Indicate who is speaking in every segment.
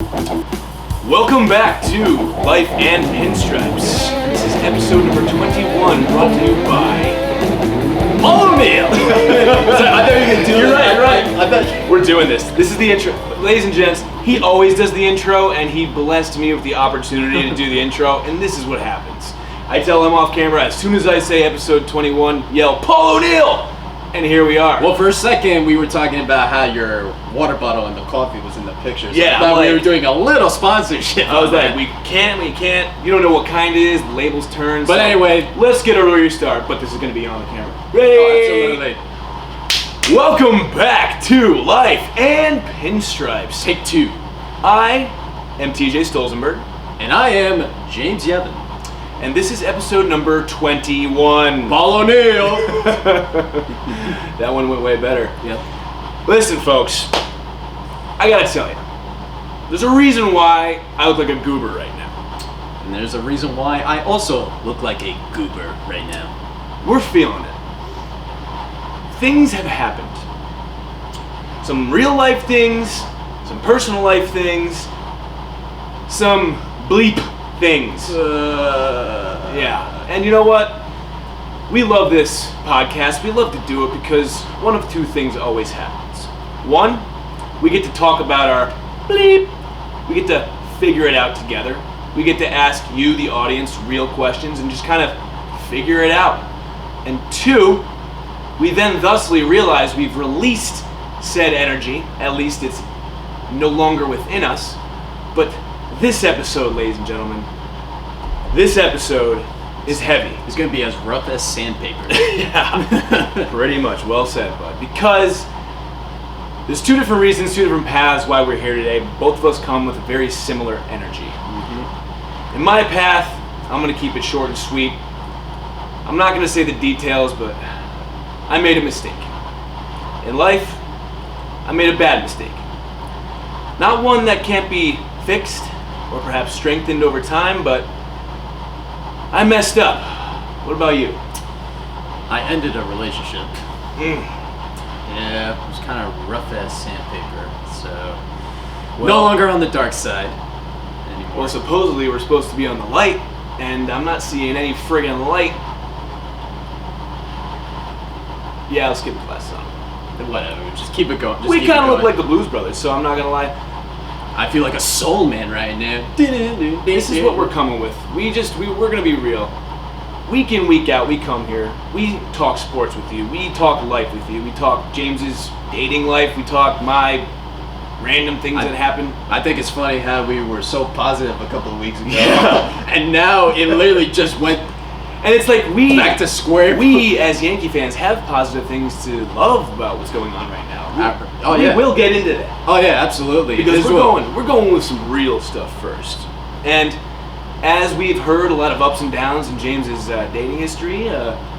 Speaker 1: Welcome back to Life and Pinstripes. This is episode number 21, brought to you by O'Neill.
Speaker 2: I thought you were going to do it.
Speaker 1: You're right.
Speaker 2: I thought
Speaker 1: We're doing this. This is the intro. Ladies and gents, he always does the intro, and he blessed me with the opportunity to do the intro, and this is what happens. I tell him off camera, as soon as I say episode 21, yell, Paul O'Neill! And here we are.
Speaker 2: Well, for a second, we were talking about how your water bottle and the coffee was in the picture. So
Speaker 1: Yeah,
Speaker 2: I thought
Speaker 1: like,
Speaker 2: we were doing a little sponsorship.
Speaker 1: I was like, we can't. You don't know what kind it is, the label's turned.
Speaker 2: But anyway,
Speaker 1: let's get a real start, but this is going to be on the camera.
Speaker 2: Oh, absolutely.
Speaker 1: Welcome back to Life and Pinstripes.
Speaker 2: Take two.
Speaker 1: I am TJ Stolzenberg.
Speaker 2: And I am James Yevon.
Speaker 1: And this is episode number 21.
Speaker 2: Paul O'Neill.
Speaker 1: That one went way better.
Speaker 2: Yep.
Speaker 1: Listen, folks, I gotta tell you, there's a reason why I look like a goober right now.
Speaker 2: And there's a reason why I also look like a goober right now.
Speaker 1: We're feeling it. Things have happened. Some real life things, some personal life things, some bleep things. Yeah. And you know what? We love this podcast. We love to do it because one of two things always happens. One, we get to talk about our bleep. We get to figure it out together. We get to ask you, the audience, real questions and just kind of figure it out. And two, we then thusly realize we've released said energy. At least it's no longer within us. But this episode, ladies and gentlemen, this episode is heavy.
Speaker 2: It's going to be as rough as sandpaper.
Speaker 1: Yeah, pretty much. Well said, bud. Because there's two different reasons, two different paths why we're here today. Both of us come with a very similar energy. Mm-hmm. In my path, I'm going to keep it short and sweet. I'm not going to say the details, but I made a mistake. In life, I made a bad mistake. Not one that can't be fixed or perhaps strengthened over time, but I messed up. What about you?
Speaker 2: I ended a relationship. Yeah, it was kind of rough as sandpaper, so no longer on the dark side anymore.
Speaker 1: Well, supposedly we're supposed to be on the light, and I'm not seeing any friggin' light. Yeah, let's skip the last song.
Speaker 2: Whatever, just keep it going.
Speaker 1: We kind of look like the Blues Brothers, so I'm not gonna lie.
Speaker 2: I feel like a soul man right now.
Speaker 1: This is what we're coming with. We're gonna be real. Week in, week out, we come here. We talk sports with you. We talk life with you. We talk James's dating life. We talk my random things that happen.
Speaker 2: I think it's funny how we were so positive a couple of weeks ago.
Speaker 1: Yeah.
Speaker 2: And now it literally just went
Speaker 1: and it's like
Speaker 2: back to square.
Speaker 1: We as Yankee fans have positive things to love about what's going on right now. We will get into that.
Speaker 2: Oh yeah, absolutely.
Speaker 1: Because we're going with some real stuff first. And as we've heard a lot of ups and downs in James's dating history,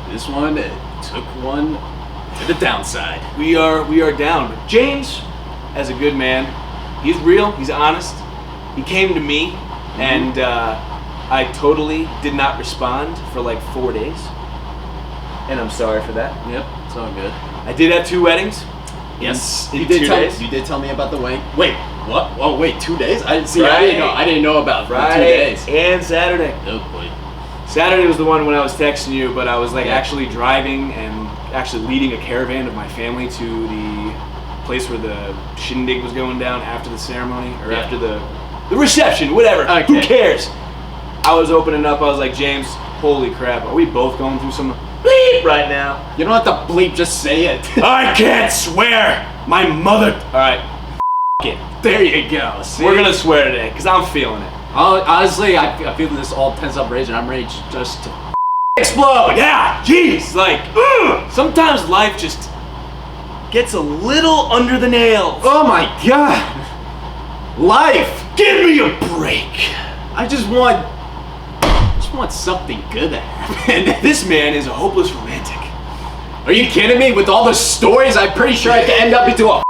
Speaker 2: this one took one to the downside.
Speaker 1: We are down. But James, as a good man, he's real, he's honest. He came to me and I totally did not respond for like 4 days. And I'm sorry for that.
Speaker 2: Yep, it's all good.
Speaker 1: I did have 2 weddings.
Speaker 2: Yes,
Speaker 1: in 2 days.
Speaker 2: You did tell me about the wedding. Wait, what? Oh, wait, 2 days? I
Speaker 1: Friday,
Speaker 2: I didn't know about
Speaker 1: Friday
Speaker 2: 2 days.
Speaker 1: And Saturday.
Speaker 2: Oh boy.
Speaker 1: Saturday was the one when I was texting you, but I was like actually driving and actually leading a caravan of my family to the place where the shindig was going down after the ceremony or after the reception, whatever.
Speaker 2: Okay.
Speaker 1: Who cares? I was opening up. I was like, James, holy crap, are we both going through some bleep right now?
Speaker 2: You don't have to bleep, just say it.
Speaker 1: I can't swear. My mother. All right, it.
Speaker 2: There you go. See?
Speaker 1: We're gonna swear today because I'm feeling it.
Speaker 2: Honestly, I feel this all pent up rage, and I'm ready just to explode.
Speaker 1: Yeah, jeez, like sometimes life just gets a little under the nails.
Speaker 2: Oh my god. Life.
Speaker 1: Give me a break.
Speaker 2: I just want something good to happen.
Speaker 1: This man is a hopeless romantic.
Speaker 2: Are you kidding me? With all the stories, I'm pretty sure I could end up into a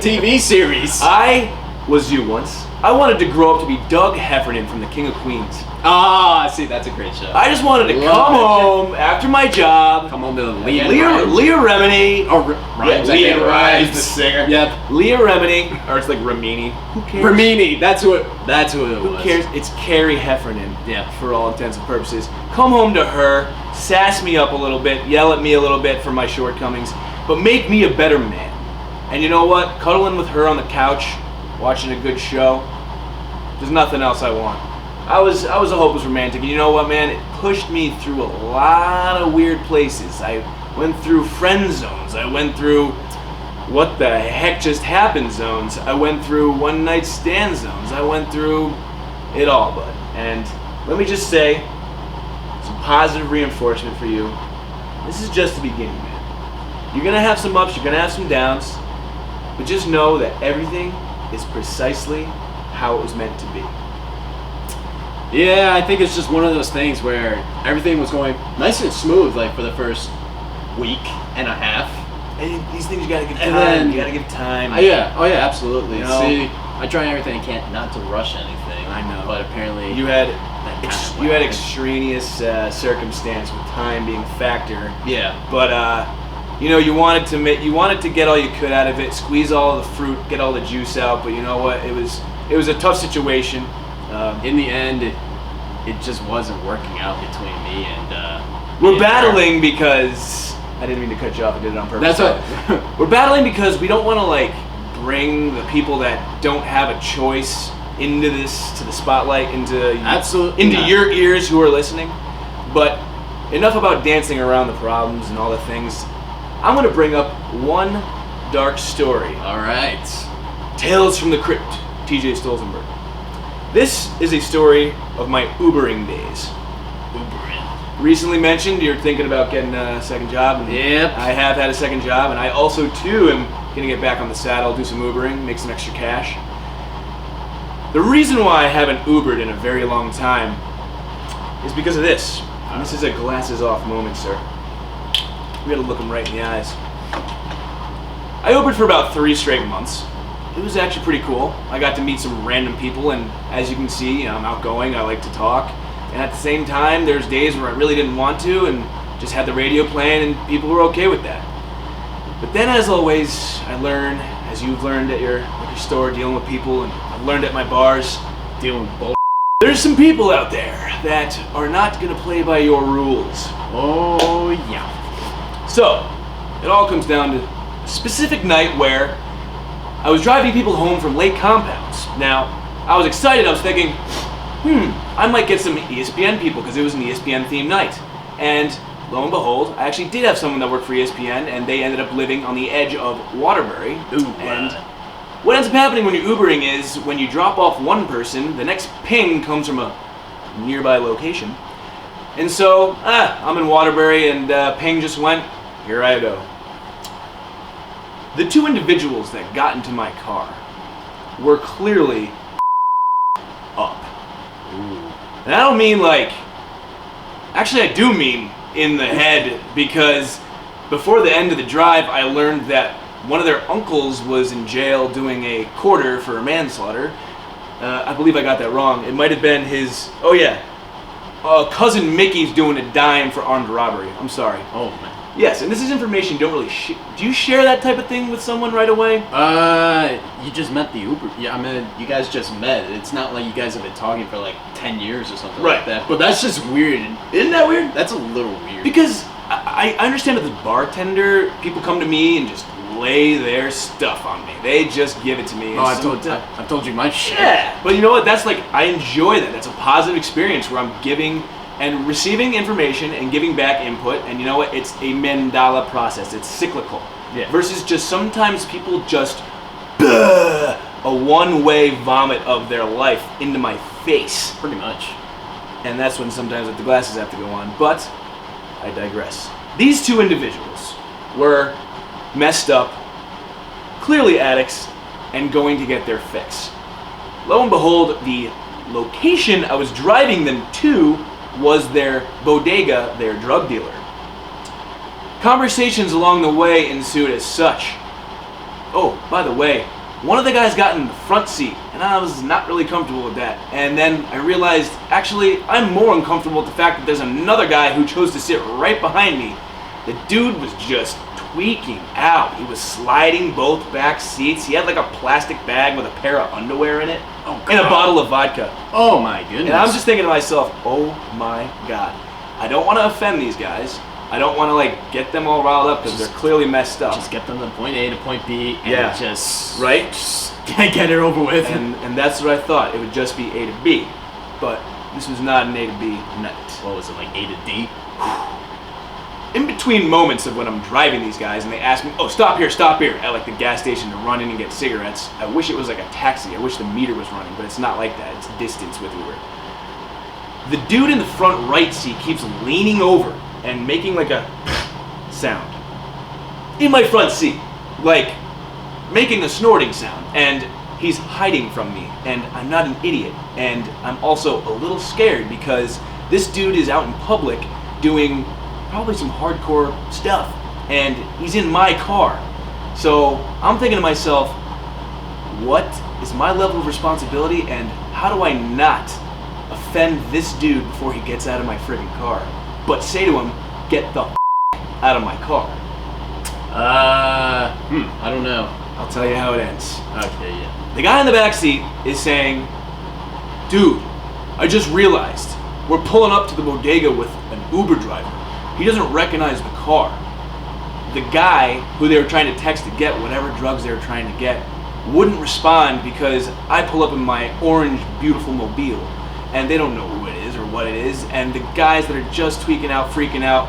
Speaker 2: TV series.
Speaker 1: I was you once. I wanted to grow up to be Doug Heffernan from The King of Queens.
Speaker 2: Ah, see, that's a great show.
Speaker 1: I just wanted to come home after my job.
Speaker 2: Come home to
Speaker 1: Leah Remini.
Speaker 2: Oh, Rhymes.
Speaker 1: Leah Rhymes,
Speaker 2: the singer. Yep.
Speaker 1: Leah Remini, or it's like Ramini. Who cares?
Speaker 2: Ramini, that's who it was.
Speaker 1: Who cares? It's Carrie Heffernan.
Speaker 2: Yeah.
Speaker 1: For all intents and purposes. Come home to her, sass me up a little bit, yell at me a little bit for my shortcomings, but make me a better man. And you know what? Cuddling with her on the couch, watching a good show. There's nothing else I want. I was a hopeless romantic, and you know what, man? It pushed me through a lot of weird places. I went through friend zones. I went through what the heck just happened zones. I went through one night stand zones. I went through it all, bud. And let me just say, some positive reinforcement for you. This is just the beginning, man. You're gonna have some ups, you're gonna have some downs, but just know that everything is precisely how it was meant to be.
Speaker 2: Yeah, I think it's just one of those things where everything was going nice and smooth, like for the first week and a half.
Speaker 1: And these things you gotta give time.
Speaker 2: And then,
Speaker 1: you gotta give time.
Speaker 2: Oh yeah,
Speaker 1: You
Speaker 2: absolutely.
Speaker 1: know?
Speaker 2: See, I try everything I can not to rush anything.
Speaker 1: I know.
Speaker 2: But apparently
Speaker 1: You had
Speaker 2: kind of
Speaker 1: extraneous circumstance with time being a factor.
Speaker 2: Yeah.
Speaker 1: But you know, you wanted to get all you could out of it, squeeze all the fruit, get all the juice out. But you know what? It was a tough situation.
Speaker 2: In the end, it just wasn't working out between me and.
Speaker 1: We're battling because I didn't mean to cut you off. I did it on purpose.
Speaker 2: That's what.
Speaker 1: We're battling because we don't want to like bring the people that don't have a choice into the spotlight, into your ears who are listening. But enough about dancing around the problems and all the things. I'm going to bring up one dark story.
Speaker 2: All right.
Speaker 1: Tales from the Crypt, T.J. Stolzenberg. This is a story of my Ubering days.
Speaker 2: Ubering.
Speaker 1: Recently mentioned you're thinking about getting a second job. And
Speaker 2: Yep.
Speaker 1: I have had a second job, and I also, too, am going to get back on the saddle, do some Ubering, make some extra cash. The reason why I haven't Ubered in a very long time is because of this. And this is a glasses off moment, sir. We gotta look them right in the eyes. I Ubered for about 3 straight months. It was actually pretty cool. I got to meet some random people, and as you can see, you know, I'm outgoing, I like to talk. And at the same time, there's days where I really didn't want to, and just had the radio playing, and people were okay with that. But then, as always, I learn, as you've learned at your liquor store, dealing with people, and I've learned at my bars, dealing with bull. There's some people out there that are not gonna play by your rules.
Speaker 2: Oh yeah.
Speaker 1: So, it all comes down to a specific night where I was driving people home from lake compounds. Now, I was excited. I was thinking, I might get some ESPN people because it was an ESPN themed night. And lo and behold, I actually did have someone that worked for ESPN, and they ended up living on the edge of Waterbury. And what ends up happening when you're Ubering is when you drop off one person, the next ping comes from a nearby location. And so, I'm in Waterbury, and ping just went, here I go. The 2 individuals that got into my car were clearly up.
Speaker 2: Ooh.
Speaker 1: And I don't mean like, actually I do mean in the head, because before the end of the drive I learned that one of their uncles was in jail doing a quarter for manslaughter. I believe I got that wrong. It might have been his, cousin Mickey's doing a dime for armed robbery. I'm sorry.
Speaker 2: Oh man.
Speaker 1: Yes, and this is information you don't really do you share that type of thing with someone right away?
Speaker 2: You just met the Uber. Yeah, I mean, you guys just met. It's not like you guys have been talking for like 10 years or something like that. But that's just weird.
Speaker 1: Isn't that weird?
Speaker 2: That's a little weird.
Speaker 1: Because I understand that the bartender, people come to me and just lay their stuff on me. They just give it to me.
Speaker 2: Oh, I've told you my shit.
Speaker 1: Yeah, but you know what? That's like, I enjoy that. That's a positive experience where I'm giving and receiving information and giving back input, and you know what? It's a mandala process. It's cyclical.
Speaker 2: Yeah.
Speaker 1: Versus just sometimes people just a one-way vomit of their life into my face.
Speaker 2: Pretty much.
Speaker 1: And that's when sometimes the glasses have to go on. But I digress. These 2 individuals were messed up, clearly addicts, and going to get their fix. Lo and behold, the location I was driving them to was their bodega, their drug dealer. Conversations along the way ensued as such. Oh, by the way, one of the guys got in the front seat, and I was not really comfortable with that. And then I realized, actually, I'm more uncomfortable with the fact that there's another guy who chose to sit right behind me. The dude was just tweaking out. He was sliding both back seats. He had like a plastic bag with a pair of underwear in it, and a bottle of vodka.
Speaker 2: Oh my goodness.
Speaker 1: And I'm just thinking to myself, oh my God. I don't want to offend these guys. I don't want to like get them all riled up because they're clearly messed up.
Speaker 2: Just get them to point A to point B and just get it over with.
Speaker 1: And that's what I thought. It would just be A to B. But this was not an A to B night.
Speaker 2: What was it, like A to D?
Speaker 1: In between moments of when I'm driving these guys and they ask me, oh, stop here, at like the gas station to run in and get cigarettes, I wish it was like a taxi. I wish the meter was running, but it's not like that. It's distance with Uber. The dude in the front right seat keeps leaning over and making like a sound in my front seat, like making a snorting sound, and he's hiding from me, and I'm not an idiot, and I'm also a little scared because this dude is out in public doing probably some hardcore stuff, and he's in my car. So I'm thinking to myself, what is my level of responsibility, and how do I not offend this dude before he gets out of my friggin' car, but say to him, get the out of my car?
Speaker 2: I don't know.
Speaker 1: I'll tell you how it ends.
Speaker 2: Okay, yeah.
Speaker 1: The guy in the back seat is saying, dude, I just realized we're pulling up to the bodega with an Uber driver. He doesn't recognize the car. The guy who they were trying to text to get whatever drugs they were trying to get wouldn't respond because I pull up in my orange, beautiful mobile, and they don't know who it is or what it is, and the guys that are just tweaking out, freaking out,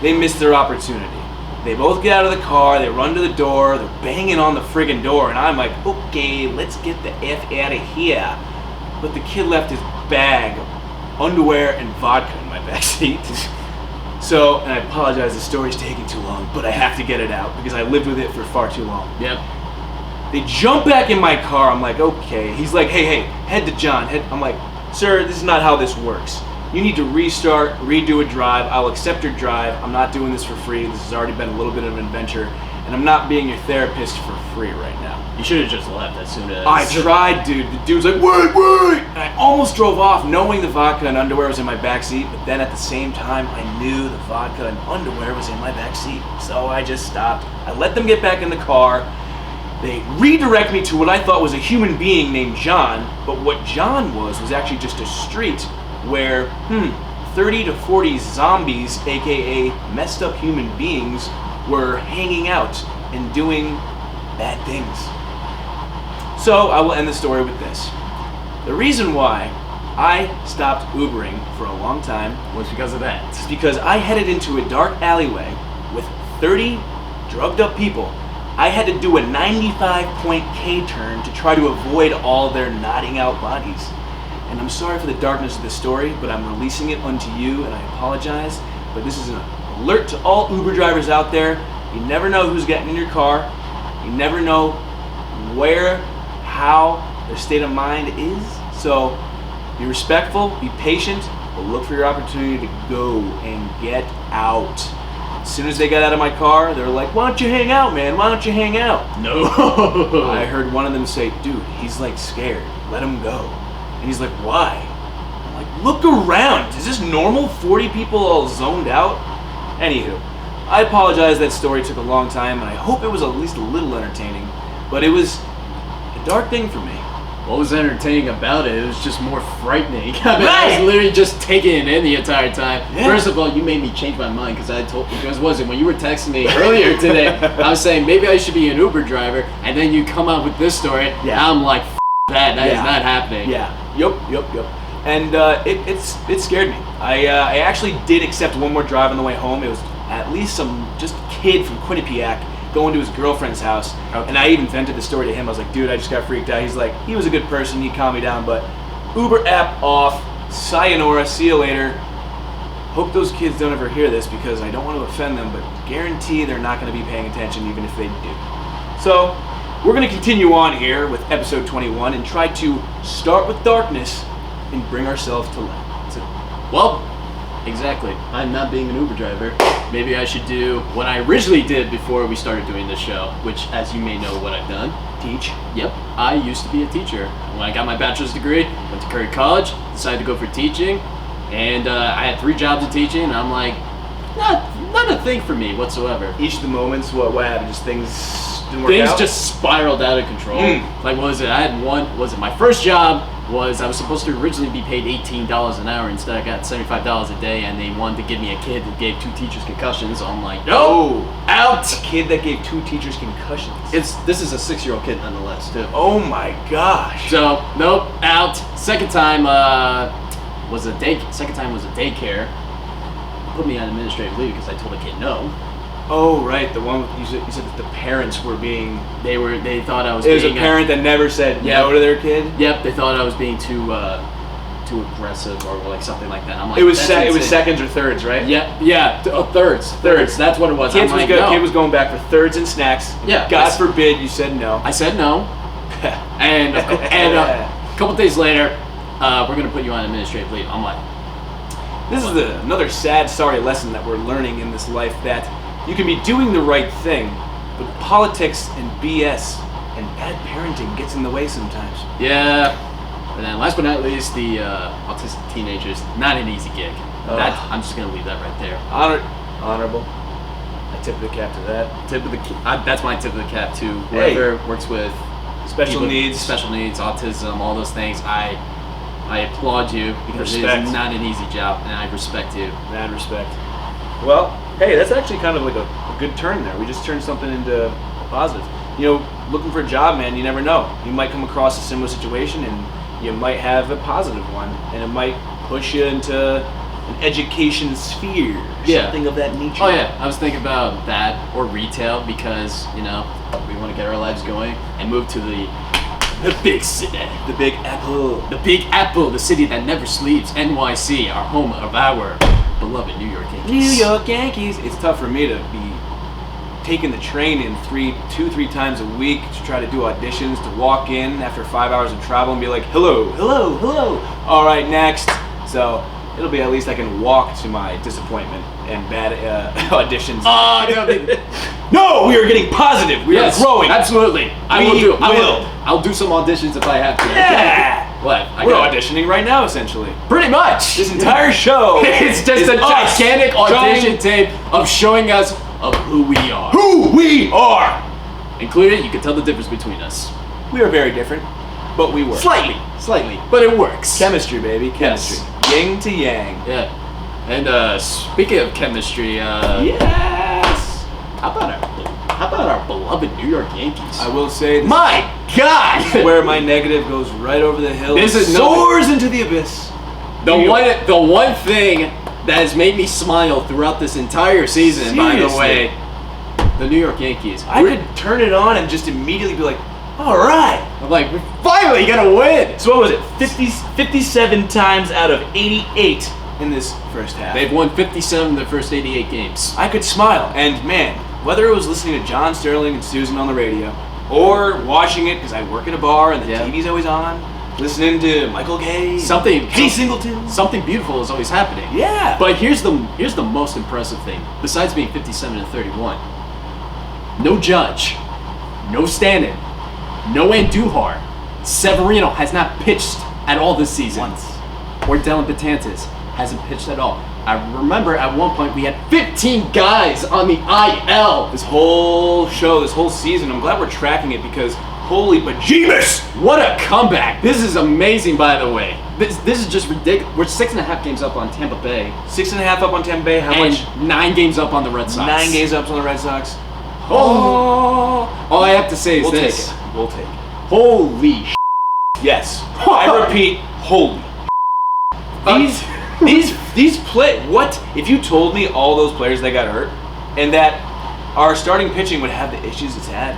Speaker 1: they missed their opportunity. They both get out of the car, they run to the door, they're banging on the friggin' door, and I'm like, okay, let's get the F out of here. But the kid left his bag of underwear and vodka in my backseat. So, and I apologize, the story's taking too long, but I have to get it out because I lived with it for far too long.
Speaker 2: Yep.
Speaker 1: They jump back in my car, I'm like, okay. He's like, hey, head to John. I'm like, sir, this is not how this works. You need to restart, redo a drive. I'll accept your drive. I'm not doing this for free. This has already been a little bit of an adventure, and I'm not being your therapist for free right now.
Speaker 2: You should have just left as soon as...
Speaker 1: I tried, dude. The dude's like, wait! And I almost drove off knowing the vodka and underwear was in my backseat, but then at the same time, I knew the vodka and underwear was in my backseat. So I just stopped. I let them get back in the car. They redirect me to what I thought was a human being named John, but what John was actually just a street where, 30 to 40 zombies, aka messed up human beings, were hanging out and doing bad things. So I will end the story with this. The reason why I stopped Ubering for a long time
Speaker 2: was because of that.
Speaker 1: It's because I headed into a dark alleyway with 30 drugged up people. I had to do a 95-point K-turn to try to avoid all their nodding out bodies. And I'm sorry for the darkness of the story, but I'm releasing it unto you, and I apologize. But this is an alert to all Uber drivers out there. You never know who's getting in your car. You never know where, how their state of mind is. So be respectful, be patient, but look for your opportunity to go and get out. As soon as they got out of my car, they were like, why don't you hang out, man? Why don't you hang out?
Speaker 2: No.
Speaker 1: I heard one of them say, dude, he's like scared. Let him go. And he's like, why? I'm like, look around. Is this normal? 40 people all zoned out? Anywho, I apologize that story took a long time, and I hope it was at least a little entertaining. But it was a dark thing for me.
Speaker 2: What was entertaining about it? It was just more frightening. I was literally just taking it in the entire time. Yeah. First of all, you made me change my mind because when you were texting me earlier today, I was saying maybe I should be an Uber driver, and then you come out with this story. Yeah. I'm like, that is not happening.
Speaker 1: Yeah. Yup. And it scared me. I actually did accept one more drive on the way home. It was at least some just kid from Quinnipiac going to his girlfriend's house. Okay. And I even vented the story to him. I was like, dude, I just got freaked out. He's like, he was a good person. He calmed me down. But Uber app off. Sayonara. See you later. Hope those kids don't ever hear this because I don't want to offend them, but guarantee they're not going to be paying attention even if they do. So we're going to continue on here with episode 21 and try to start with darkness and bring ourselves to light. So,
Speaker 2: well, Exactly. I'm not being an Uber driver. Maybe I should do what I originally did before we started doing this show, which, as you may know, what I've done.
Speaker 1: Teach.
Speaker 2: Yep. I used to be a teacher. When I got my bachelor's degree, went to Curry College, decided to go for teaching, and I had 3 jobs in teaching, and I'm like, not a thing for me whatsoever.
Speaker 1: Each of the moments, what happened? Just things didn't work out?
Speaker 2: Things just spiraled out of control. Like, what was it? I had my first job was I was supposed to originally be paid $18 an hour. Instead, I got $75 a day, and they wanted to give me a kid that gave 2 teachers concussions. So I'm like, no, out.
Speaker 1: A kid that gave 2 teachers concussions.
Speaker 2: This is a 6-year-old kid nonetheless, too.
Speaker 1: Oh my gosh.
Speaker 2: So nope, out. Second time was a daycare. Put me on administrative leave because I told the kid no.
Speaker 1: Oh right, the one you said that the parents were being.
Speaker 2: They thought I was.
Speaker 1: It was a parent that never said no to their kid.
Speaker 2: Yep, they thought I was being too aggressive or like something like that. I'm like,
Speaker 1: it was seconds or thirds, right?
Speaker 2: Yeah, thirds. That's what it was.
Speaker 1: Kid was going back for thirds and snacks.
Speaker 2: Yeah.
Speaker 1: God forbid you said no.
Speaker 2: I said no. and a couple days later, we're gonna put you on administrative leave. I'm like,
Speaker 1: this is another sad, sorry lesson that we're learning in this life, that you can be doing the right thing, but politics and BS and bad parenting gets in the way sometimes.
Speaker 2: yeah. And then last but not least, the autistic teenagers, not an easy gig. I'm just gonna leave that right there.
Speaker 1: Honorable. I tip of the cap to that.
Speaker 2: That's my tip of the cap to whoever works with
Speaker 1: special needs,
Speaker 2: autism, all those things. I applaud you because it is not an easy job, and I respect you.
Speaker 1: Mad respect. Well, hey, that's actually kind of like a good turn there. We just turned something into a positive. You know, looking for a job, man, you never know. You might come across a similar situation, and you might have a positive one, and it might push you into an education sphere, something of that nature.
Speaker 2: Oh yeah, I was thinking about that or retail because, you know, we want to get our lives going and move to the big city.
Speaker 1: The Big Apple.
Speaker 2: The Big Apple, the city that never sleeps. NYC, our home of our beloved New York Yankees.
Speaker 1: New York Yankees. It's tough for me to be taking the train in 2-3 times a week to try to do auditions, to walk in after 5 hours of travel and be like, hello. All right, next. So it'll be at least I can walk to my disappointment and bad auditions. No, we are getting positive. We are growing.
Speaker 2: Absolutely. I'll do some auditions if I have to.
Speaker 1: Yeah.
Speaker 2: What?
Speaker 1: We're auditioning right now, essentially.
Speaker 2: Pretty much.
Speaker 1: This entire show
Speaker 2: it's just a gigantic audition tape of showing us of who we are.
Speaker 1: Who we are.
Speaker 2: Included, you can tell the difference between us.
Speaker 1: We are very different, but we work.
Speaker 2: Slightly, but it works.
Speaker 1: Chemistry, baby. Chemistry.
Speaker 2: Yes.
Speaker 1: Yin to yang.
Speaker 2: Yeah. And speaking of chemistry,
Speaker 1: yes.
Speaker 2: How about our beloved New York Yankees?
Speaker 1: I will say,
Speaker 2: my God,
Speaker 1: where my negative goes right over the hill, soars into the abyss.
Speaker 2: The one thing that has made me smile throughout this entire season, by the way, the New York Yankees.
Speaker 1: I could turn it on and just immediately be like, all right.
Speaker 2: I'm like, we finally gonna win.
Speaker 1: So what was it? 57 times out of 88 in this first half.
Speaker 2: They've won 57 of their first 88 games.
Speaker 1: I could smile, and man, whether it was listening to John Sterling and Susan on the radio, or watching it because I work at a bar and the TV's always on, listening to Michael Gay, Kenny Singleton,
Speaker 2: something beautiful is always happening.
Speaker 1: Yeah.
Speaker 2: But here's the most impressive thing. Besides being 57 and 31, no Judge, no Stanton, no Andujar, Severino has not pitched at all this season.
Speaker 1: Once.
Speaker 2: Or Dellin Betances hasn't pitched at all. I remember at one point we had 15 guys on the IL.
Speaker 1: This whole show, this whole season, I'm glad we're tracking it because holy bejeebus!
Speaker 2: What a comeback! This is amazing, by the way. This is just ridiculous. We're 6.5 games up on Tampa Bay.
Speaker 1: 6.5 up on Tampa Bay. How much?
Speaker 2: 9 games up on the Red Sox.
Speaker 1: 9 games up on the Red Sox.
Speaker 2: All I have to say is this.
Speaker 1: We'll take it.
Speaker 2: Holy
Speaker 1: Yes. I repeat, holy These play. What if you told me all those players that got hurt, and that our starting pitching would have the issues it's had?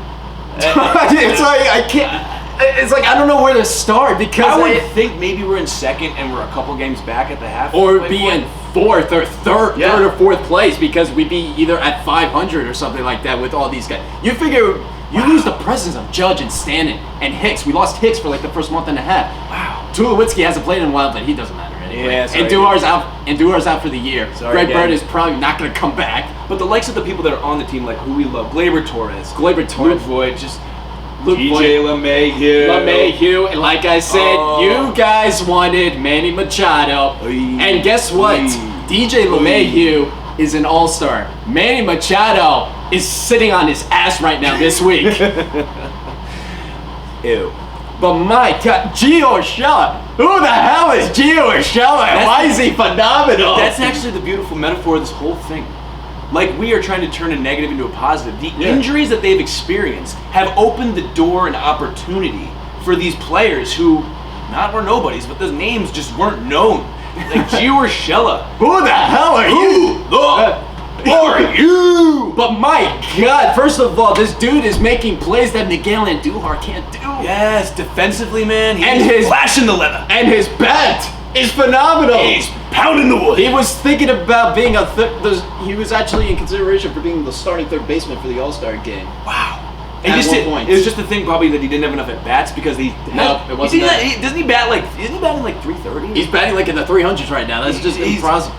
Speaker 2: It's like I can't. It's like I don't know where to start because
Speaker 1: I would think maybe we're in second and we're a couple games back at the half.
Speaker 2: Or be in fourth or third or fourth place because we'd be either at 500 or something like that with all these guys. You figure you lose the presence of Judge and Stanton and Hicks. We lost Hicks for like the first month and a half.
Speaker 1: Wow.
Speaker 2: Tulowitzki hasn't played in a while, but he doesn't matter anyway.
Speaker 1: Yeah, sorry.
Speaker 2: And Duar's out for the year.
Speaker 1: Sorry
Speaker 2: Greg
Speaker 1: again.
Speaker 2: Bird is probably not going to come back.
Speaker 1: But the likes of the people that are on the team, like who we love, Gleyber Torres, Luke Voigt, just DJ
Speaker 2: LeMahieu, and like I said, you guys wanted Manny Machado. And guess what? DJ LeMahieu is an all-star. Manny Machado is sitting on his ass right now this week.
Speaker 1: Ew.
Speaker 2: But my God, Gio Urshela. Who the hell is Gio Urshela? And why is he phenomenal?
Speaker 1: That's actually the beautiful metaphor of this whole thing. Like, we are trying to turn a negative into a positive. The injuries that they've experienced have opened the door and opportunity for these players who, not were nobodies, but those names just weren't known. Like Gio Urshela.
Speaker 2: Who the hell are you?
Speaker 1: Who are you?
Speaker 2: But my God, first of all, this dude is making plays that Miguel Andujar can't do.
Speaker 1: Yes, defensively, man.
Speaker 2: He's
Speaker 1: flashing the leather.
Speaker 2: And his bat is phenomenal.
Speaker 1: He's pounding the wood.
Speaker 2: He was thinking about being he was actually in consideration for being the starting third baseman for the All-Star game.
Speaker 1: Wow.
Speaker 2: At one point.
Speaker 1: It was just the thing probably that he didn't have enough at bats because
Speaker 2: it wasn't that.
Speaker 1: Doesn't he bat like? Isn't he batting like 330?
Speaker 2: He's batting like in the 300s right now. That's just impressive.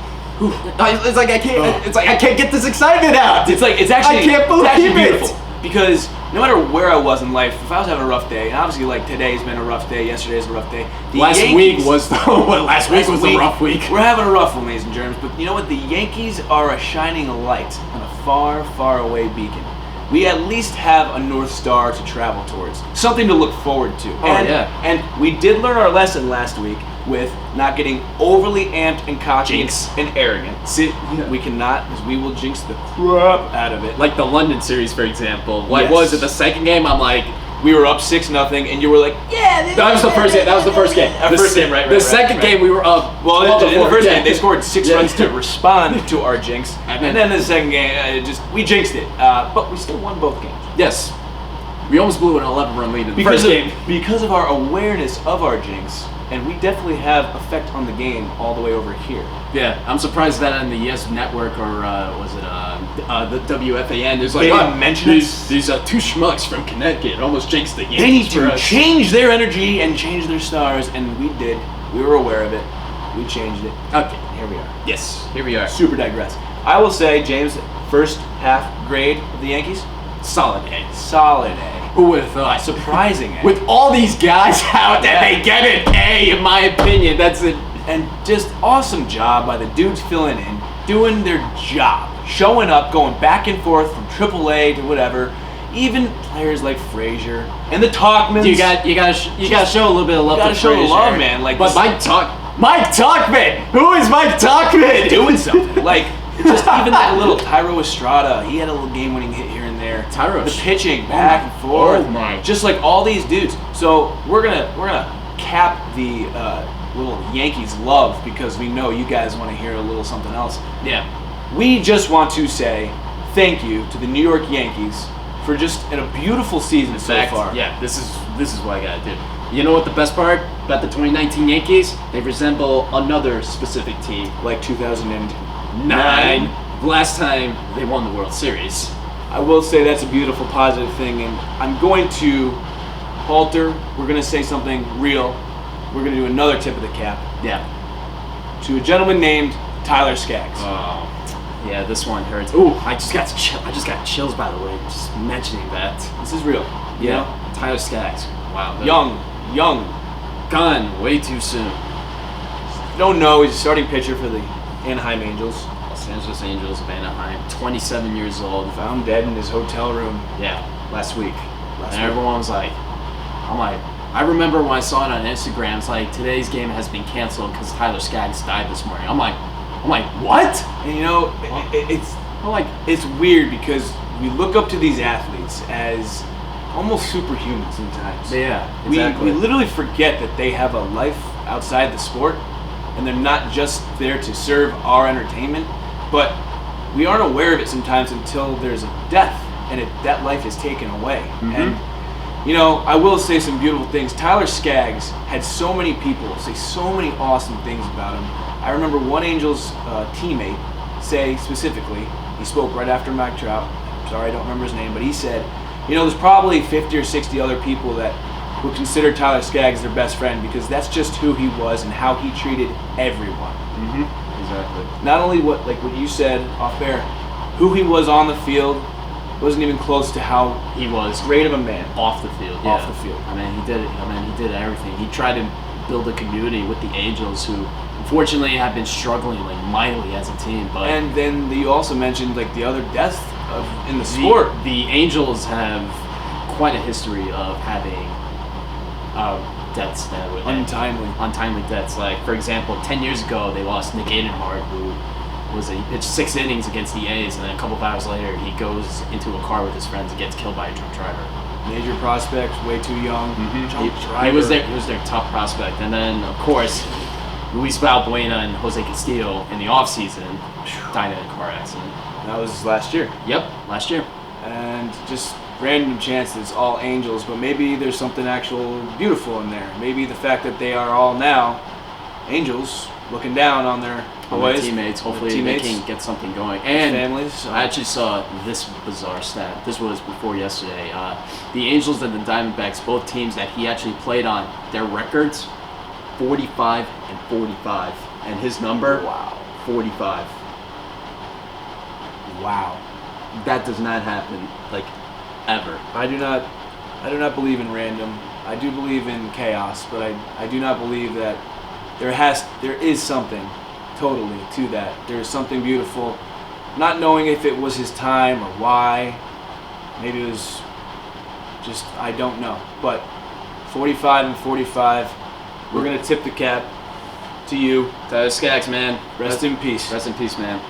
Speaker 2: It's like I can't. It's like I can't get this excitement out.
Speaker 1: It's actually
Speaker 2: I can't believe
Speaker 1: beautiful because no matter where I was in life, if I was having a rough day, and obviously like today's been a rough day, yesterday's a rough day.
Speaker 2: Last week was a rough week.
Speaker 1: We're having a rough one, ladies and germs. But you know what? The Yankees are a shining light on a far, far away beacon. We at least have a North Star to travel towards, something to look forward to. And we did learn our lesson last week with not getting overly amped and cocky and arrogant. We cannot, because we will jinx the crap out of it.
Speaker 2: Like the London series, for example. What
Speaker 1: Yes.
Speaker 2: was it? The second game, I'm like,
Speaker 1: we were up 6-0, and you were like, yeah.
Speaker 2: That was the first game.
Speaker 1: First game, right.
Speaker 2: The second game, we were up.
Speaker 1: Well, in the first game, they scored 6 runs to respond to our jinx, and then in the second game, we jinxed it. But we still won both games.
Speaker 2: Yes. We almost blew an 11-run lead in the first game.
Speaker 1: Because of our awareness of our jinx, and we definitely have effect on the game all the way over here.
Speaker 2: Yeah, I'm surprised that on the Yes Network or was it the WFAN? There's like,
Speaker 1: they didn't mention
Speaker 2: these two schmucks from Connecticut almost jinxed the Yankees.
Speaker 1: They need to change their energy and change their stars, and we did. We were aware of it. We changed it.
Speaker 2: Okay,
Speaker 1: here we are.
Speaker 2: Yes, here we are.
Speaker 1: Super digress. I will say, James, first half grade of the Yankees,
Speaker 2: solid A.
Speaker 1: Solid A.
Speaker 2: Who would have thought?
Speaker 1: Surprising A.
Speaker 2: With all these guys out, that they get an A, in my opinion. That's it.
Speaker 1: And just awesome job by the dudes filling in, doing their job, showing up, going back and forth from AAA to whatever. Even players like Frazier and the Talkmans.
Speaker 2: You gotta show a little bit of love.
Speaker 1: You gotta show the love, man. Like,
Speaker 2: but Mike Talkman. Who is Mike Talkman?
Speaker 1: Doing something like. Just even like a little Tyro Estrada, he had a little game-winning hit here and there. The pitching back and forth, just like all these dudes. So we're gonna cap the little Yankees love because we know you guys want to hear a little something else.
Speaker 2: Yeah.
Speaker 1: We just want to say thank you to the New York Yankees for just a beautiful season so far.
Speaker 2: Yeah, this is what I gotta do. You know what the best part about the 2019 Yankees? They resemble another specific team,
Speaker 1: like 2009.
Speaker 2: Last time they won the World Series.
Speaker 1: I will say that's a beautiful, positive thing, and I'm going to alter. We're going to say something real. We're going to do another tip of the cap.
Speaker 2: Yeah.
Speaker 1: To a gentleman named Tyler Skaggs.
Speaker 2: Oh, yeah, this one hurts. Ooh, I just got chills by the way, just mentioning that.
Speaker 1: This is real.
Speaker 2: Yeah. Tyler Skaggs. Wow.
Speaker 1: Young.
Speaker 2: Gone way too soon.
Speaker 1: Don't know. He's a starting pitcher for the Anaheim Angels.
Speaker 2: Los Angeles Angels of Anaheim. 27 years old.
Speaker 1: Found dead in his hotel room.
Speaker 2: Yeah, last week. Everyone was like, I remember when I saw it on Instagram, it's like, today's game has been canceled because Tyler Skaggs died this morning. I'm like, what?
Speaker 1: And you know, it's weird because we look up to these athletes as almost superhuman sometimes.
Speaker 2: Yeah, exactly.
Speaker 1: We literally forget that they have a life outside the sport, and they're not just there to serve our entertainment, but we aren't aware of it sometimes until there's a death and that life is taken away.
Speaker 2: Mm-hmm.
Speaker 1: And you know, I will say some beautiful things. Tyler Skaggs had so many people say so many awesome things about him. I remember one Angels teammate say specifically, he spoke right after Mike Trout. Sorry, I don't remember his name, but he said, you know, there's probably 50 or 60 other people that would consider Tyler Skaggs their best friend because that's just who he was and how he treated everyone.
Speaker 2: Exactly.
Speaker 1: Not only what you said off air, who he was on the field wasn't even close to how
Speaker 2: He was
Speaker 1: great of a man
Speaker 2: off the field. Yeah.
Speaker 1: off the field.
Speaker 2: I mean, he did it. He did everything. He tried to build a community with the Angels, who unfortunately have been struggling mightily as a team. But
Speaker 1: And then you also mentioned the other death in the sport.
Speaker 2: the Angels have quite a history of having deaths that were untimely deaths. Like, for example, 10 years ago, they lost Nick Edenhart, who he pitched 6 innings against the A's, and then a couple of hours later, he goes into a car with his friends and gets killed by a drunk driver.
Speaker 1: Major prospect, way too young.
Speaker 2: He was their top prospect. And then, of course, Luis Valbuena and Jose Castillo in the offseason died in a car accident.
Speaker 1: That was last year.
Speaker 2: Yep, last year.
Speaker 1: And just random chances, all Angels, but maybe there's something actual beautiful in there. Maybe the fact that they are all now Angels looking down on their boys,
Speaker 2: teammates. Hopefully they can get something going. And
Speaker 1: families. So.
Speaker 2: I actually saw this bizarre stat. This was before yesterday. The Angels and the Diamondbacks, both teams that he actually played on, their records, 45 and 45. And his number, 45.
Speaker 1: Wow.
Speaker 2: That does not happen, ever.
Speaker 1: I do not believe in random. I do believe in chaos, but I do not believe that there is something totally to that. There is something beautiful. Not knowing if it was his time or why. Maybe it was just, I don't know. But 45 and 45, we're going to tip the cap to you.
Speaker 2: Tyler Skaggs, man.
Speaker 1: Rest in peace.
Speaker 2: Rest in peace, man.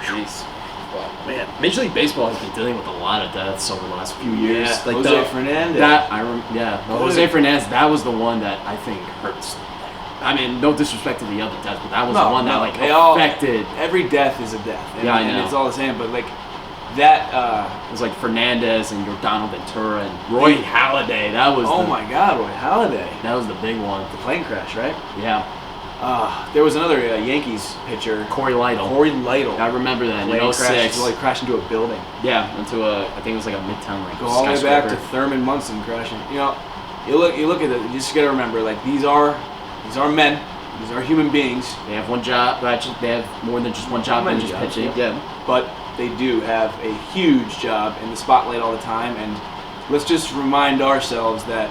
Speaker 2: Jeez. Well, man, Major League Baseball has been dealing with a lot of deaths over the last few years.
Speaker 1: Yeah, Jose Fernandez.
Speaker 2: Jose Fernandez. That was the one that I think hurts. I mean, no disrespect to the other deaths, but that was the one that affected.
Speaker 1: Every death is a death. And,
Speaker 2: I know.
Speaker 1: And it's all the same, but that.
Speaker 2: It was Fernandez and Yordan Ventura and Roy Halladay. That was.
Speaker 1: Oh my God, Roy Halladay.
Speaker 2: That was the big one.
Speaker 1: The plane crash, right?
Speaker 2: Yeah.
Speaker 1: There was another Yankees pitcher,
Speaker 2: Corey Lytle.
Speaker 1: I
Speaker 2: remember that.
Speaker 1: Plane
Speaker 2: In
Speaker 1: crash.
Speaker 2: 06.
Speaker 1: Crashed into a building.
Speaker 2: Yeah, I think it was a midtown
Speaker 1: Go all the way back to Thurman Munson crashing. You look at it. You just gotta remember, these are men. These are human beings.
Speaker 2: They have one job. Actually, they have more than just one job than just pitching.
Speaker 1: Yeah. But they do have a huge job in the spotlight all the time, and let's just remind ourselves that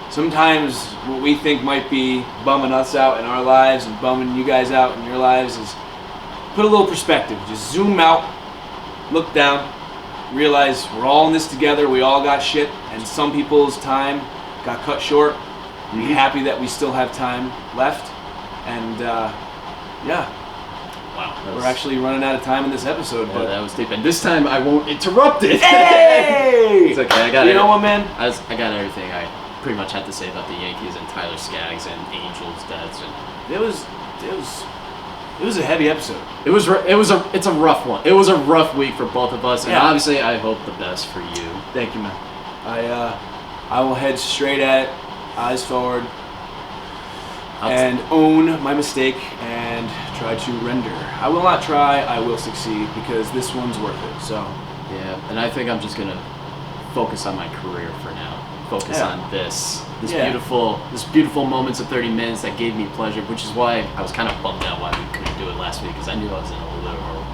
Speaker 1: sometimes what we think might be bumming us out in our lives and bumming you guys out in your lives is put a little perspective. Just zoom out, look down, realize we're all in this together. We all got shit, and some people's time got cut short. Be happy that we still have time left, and
Speaker 2: Wow,
Speaker 1: we're actually running out of time in this episode.
Speaker 2: Yeah,
Speaker 1: but
Speaker 2: that was deep, and this time I won't interrupt it.
Speaker 1: Hey!
Speaker 2: It's okay. I got it.
Speaker 1: You know what, man?
Speaker 2: I got everything I pretty much had to say about the Yankees and Tyler Skaggs and Angels deaths. And
Speaker 1: It was a heavy episode.
Speaker 2: it's a rough one. It was a rough week for both of us, and
Speaker 1: Yeah.
Speaker 2: obviously I hope the best for you.
Speaker 1: Thank you, man. I will head straight at it, eyes forward, and own my mistake and try to render. I will not try, I will succeed because this one's worth it. So
Speaker 2: Yeah, and I think I'm just gonna focus on my career for now. Focus on this beautiful moments of 30 minutes that gave me pleasure, which is why I was kind of bummed out why we couldn't do it last week, because I knew I was in a little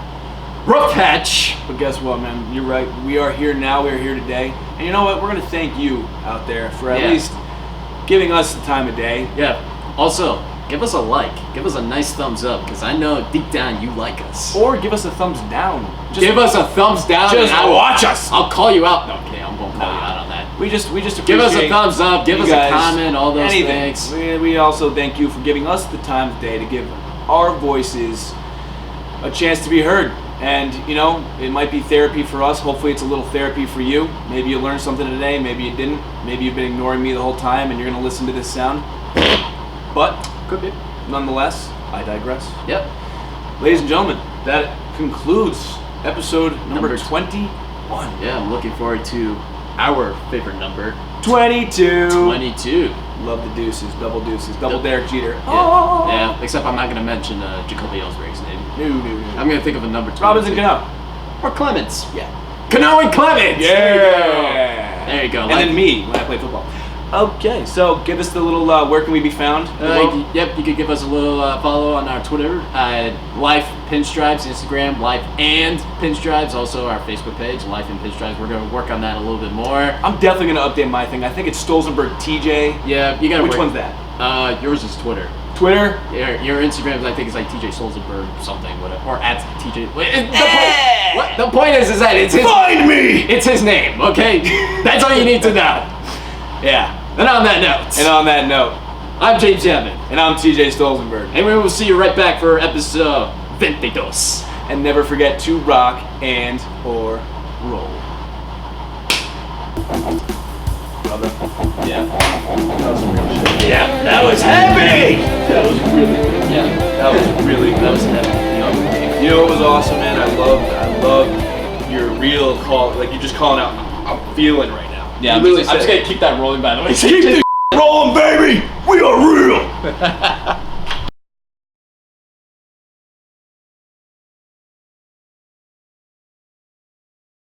Speaker 2: rough patch.
Speaker 1: But guess what, man? You're right. We are here now. We are here today. And you know what? We're going to thank you out there for at least giving us the time of day.
Speaker 2: Yeah. Also, give us a like. Give us a nice thumbs up, because I know deep down you like us.
Speaker 1: Or give us a thumbs down.
Speaker 2: Give us a thumbs down.
Speaker 1: Just watch us.
Speaker 2: I'll call you out. No, okay, I won't call you out on that.
Speaker 1: We just appreciate
Speaker 2: give us a thumbs up. Give us a comment. All those things.
Speaker 1: We also thank you for giving us the time of day to give our voices a chance to be heard. And, it might be therapy for us. Hopefully it's a little therapy for you. Maybe you learned something today. Maybe you didn't. Maybe you've been ignoring me the whole time and you're going to listen to this sound. But,
Speaker 2: could be.
Speaker 1: Nonetheless, I digress.
Speaker 2: Yep.
Speaker 1: Ladies and gentlemen, that concludes episode number 21.
Speaker 2: Yeah, I'm looking forward to our favorite number.
Speaker 1: 22.
Speaker 2: 22.
Speaker 1: Love the deuces, double Derek Jeter.
Speaker 2: Yeah, except I'm not going to mention Jacoby Ellsbury's name.
Speaker 1: No.
Speaker 2: I'm going to think of a number 2.
Speaker 1: Robinson Cano.
Speaker 2: Or Clemens.
Speaker 1: Yeah.
Speaker 2: Cano and Clemens!
Speaker 1: Yeah!
Speaker 2: There you go.
Speaker 1: And then me when I play football. Okay, so give us the little, where can we be found?
Speaker 2: Yep, you could give us a little follow on our Twitter at Life Pinstripes, Instagram, Life and Pinstripes, also our Facebook page, Life and Pinstripes. We're going to work on that a little bit more.
Speaker 1: I'm definitely going to update my thing. I think it's Stolzenberg TJ.
Speaker 2: Yeah, you got to
Speaker 1: Which one's that?
Speaker 2: Yours is Twitter.
Speaker 1: Twitter?
Speaker 2: Your Instagram, I think, is like TJ Stolzenberg something, whatever, or at TJ. The point is that it's his.
Speaker 1: Find me!
Speaker 2: It's his name, okay? That's all you need to know.
Speaker 1: Yeah.
Speaker 2: And on that note, I'm James Chapman.
Speaker 1: And I'm TJ Stolzenberg.
Speaker 2: And we will see you right back for episode 22.
Speaker 1: And never forget to rock and or roll. Brother. Yeah. That was some real shit.
Speaker 2: Yeah, that was heavy!
Speaker 1: That was really good.
Speaker 2: Yeah.
Speaker 1: That was heavy. You know what was awesome, man? I love your real call. Like, you're just calling out, I'm feeling right now.
Speaker 2: Yeah, I'm just gonna keep that rolling, by the way.
Speaker 1: Keep the rolling, baby! We are real!